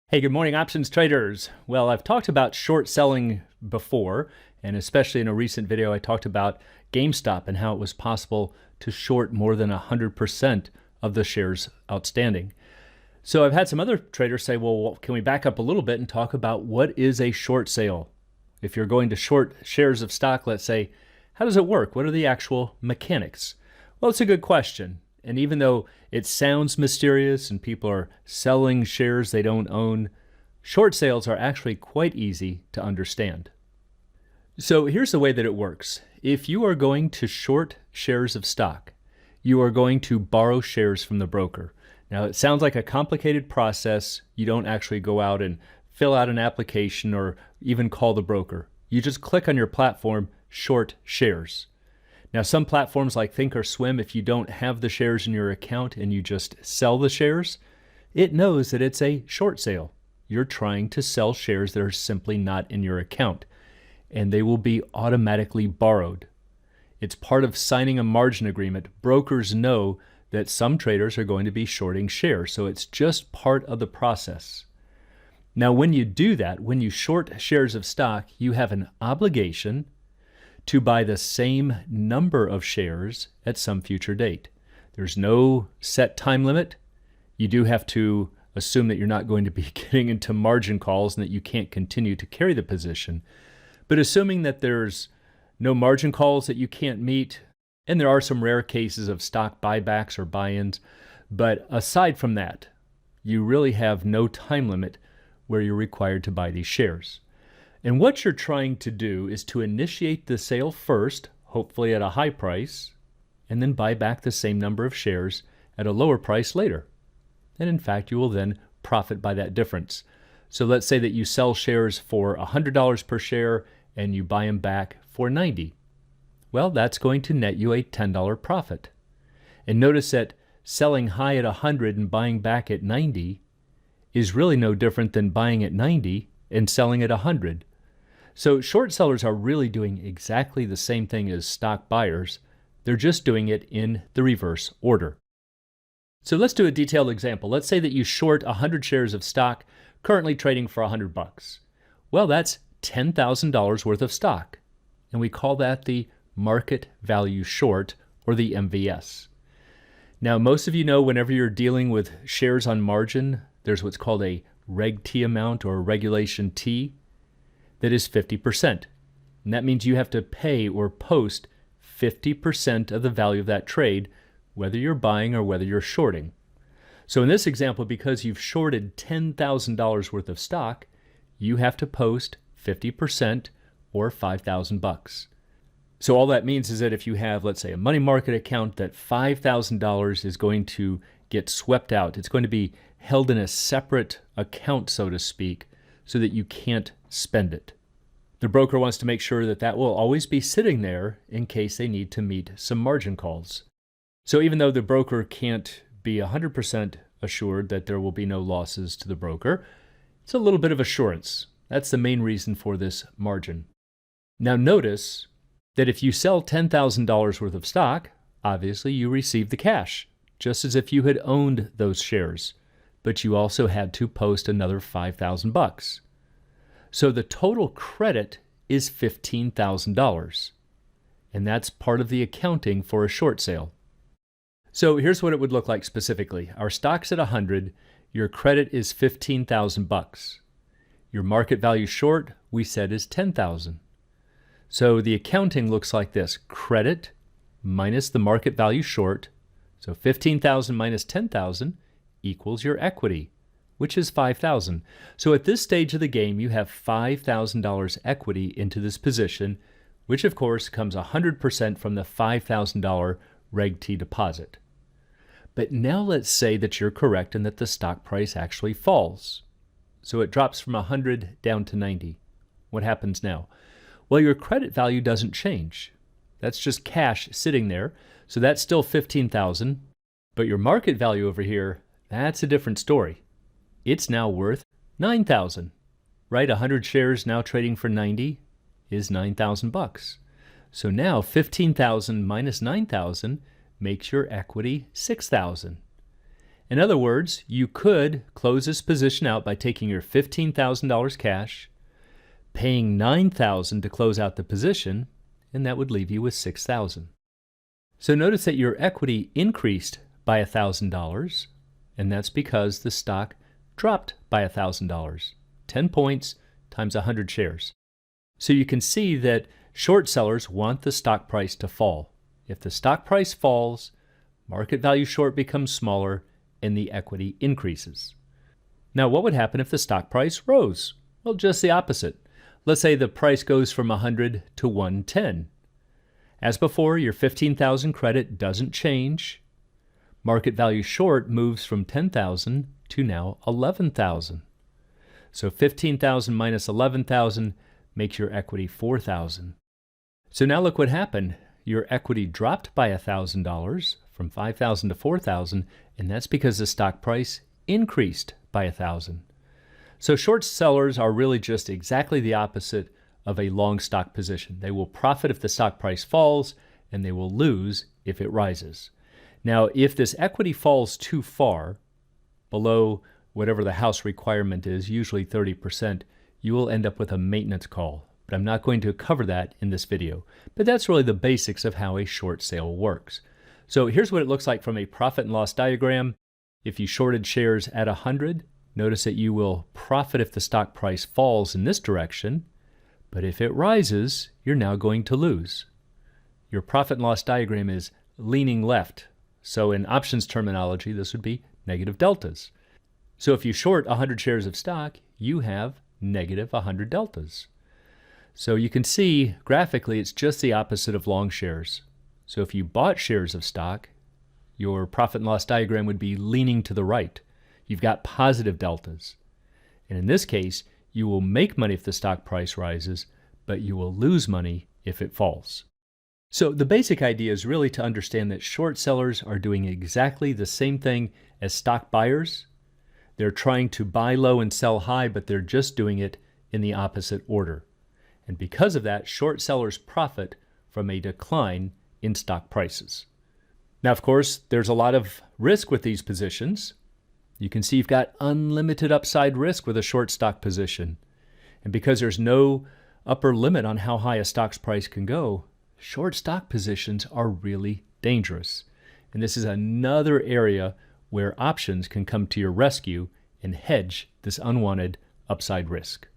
Hey, good morning, options traders. Well, I've talked about short selling before, and especially in a recent video, I talked about GameStop and how it was possible to short more than 100% of the shares outstanding. So I've had some other traders say, well, can we back up a little bit and talk about what is a short sale? If you're going to short shares of stock, let's say, how does it work? What are the actual mechanics? Well, it's a good question. And even though it sounds mysterious and people are selling shares they don't own, short sales are actually quite easy to understand. So here's the way that it works. If you are going to short shares of stock, you are going to borrow shares from the broker. Now, it sounds like a complicated process. You don't actually go out and fill out an application or even call the broker. You just click on your platform, short shares. Now, some platforms like Thinkorswim, if you don't have the shares in your account and you just sell the shares, it knows that it's a short sale. You're trying to sell shares that are simply not in your account, and they will be automatically borrowed. It's part of signing a margin agreement. Brokers know that some traders are going to be shorting shares, so it's just part of the process. Now, when you do that, when you short shares of stock, you have an obligation to buy the same number of shares at some future date. There's no set time limit. You do have to assume that you're not going to be getting into margin calls and that you can't continue to carry the position. But assuming that there's no margin calls that you can't meet, and there are some rare cases of stock buybacks or buy-ins, but aside from that, you really have no time limit where you're required to buy these shares. And what you're trying to do is to initiate the sale first, hopefully at a high price, and then buy back the same number of shares at a lower price later. And in fact, you will then profit by that difference. So let's say that you sell shares for $100 per share and you buy them back for $90. Well, that's going to net you a $10 profit. And notice that selling high at 100 and buying back at 90 is really no different than buying at 90 and selling at 100. So short sellers are really doing exactly the same thing as stock buyers. They're just doing it in the reverse order. So let's do a detailed example. Let's say that you short 100 shares of stock currently trading for $100. Well, that's $10,000 worth of stock. And we call that the market value short, or the MVS. Now, most of you know whenever you're dealing with shares on margin, there's what's called a Reg T amount or Regulation T that is 50%. And that means you have to pay or post 50% of the value of that trade, whether you're buying or whether you're shorting. So in this example, because you've shorted $10,000 worth of stock, you have to post 50% or $5,000. So all that means is that if you have, let's say, a money market account, that $5,000 is going to get swept out. It's going to be held in a separate account, so to speak, so that you can't spend it. The broker wants to make sure that that will always be sitting there in case they need to meet some margin calls. So even though the broker can't be 100% assured that there will be no losses to the broker, it's a little bit of assurance. That's the main reason for this margin. Now notice that if you sell $10,000 worth of stock, obviously you receive the cash, just as if you had owned those shares, but you also had to post another $5,000. So the total credit is $15,000, and that's part of the accounting for a short sale. So here's what it would look like specifically. Our stock's at 100, your credit is $15,000. Your market value short, we said, is $10,000. So the accounting looks like this: credit minus the market value short, so $15,000 minus $10,000 equals your equity, which is $5,000. So at this stage of the game, you have $5,000 equity into this position, which of course comes 100% from the $5,000 Reg T deposit. But now let's say that you're correct and that the stock price actually falls. So it drops from 100 down to 90. What happens now? Well, your credit value doesn't change. That's just cash sitting there. So that's still $15,000. But your market value over here, that's a different story. It's now worth $9,000, right? 100 shares now trading for 90 is $9,000. So now 15,000 minus 9,000 makes your equity 6,000. In other words, you could close this position out by taking your $15,000 cash, paying $9,000 to close out the position, and that would leave you with $6,000. So notice that your equity increased by $1,000, and that's because the stock dropped by $1,000. 10 points times 100 shares. So you can see that short sellers want the stock price to fall. If the stock price falls, market value short becomes smaller and the equity increases. Now, what would happen if the stock price rose? Well, just the opposite. Let's say the price goes from 100 to 110. As before, your 15,000 credit doesn't change. Market value short moves from 10,000 to now 11,000. So 15,000 minus 11,000 makes your equity 4,000. So now look what happened. Your equity dropped by $1,000 from 5,000 to 4,000, and that's because the stock price increased by 1,000. So short sellers are really just exactly the opposite of a long stock position. They will profit if the stock price falls, and they will lose if it rises. Now, if this equity falls too far, below whatever the house requirement is, usually 30%, you will end up with a maintenance call. But I'm not going to cover that in this video. But that's really the basics of how a short sale works. So here's what it looks like from a profit and loss diagram. If you shorted shares at 100, notice that you will profit if the stock price falls in this direction. But if it rises, you're now going to lose. Your profit and loss diagram is leaning left. So in options terminology, this would be negative deltas. So if you short 100 shares of stock, you have negative 100 deltas. So you can see graphically it's just the opposite of long shares. So if you bought shares of stock, your profit and loss diagram would be leaning to the right. You've got positive deltas. And in this case, you will make money if the stock price rises, but you will lose money if it falls. So the basic idea is really to understand that short sellers are doing exactly the same thing as stock buyers. They're trying to buy low and sell high, but they're just doing it in the opposite order. And because of that, short sellers profit from a decline in stock prices. Now, of course, there's a lot of risk with these positions. You can see you've got unlimited upside risk with a short stock position. And because there's no upper limit on how high a stock's price can go, short stock positions are really dangerous. And this is another area where options can come to your rescue and hedge this unwanted upside risk.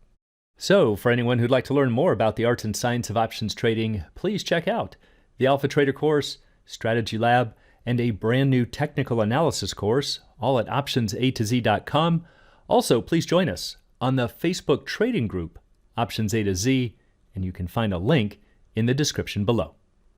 So, for anyone who'd like to learn more about the art and science of options trading, please check out the Alpha Trader course, Strategy Lab, and a brand new technical analysis course, all at optionsatoz.com. Also, please join us on the Facebook trading group, Options A to Z, and you can find a link in the description below.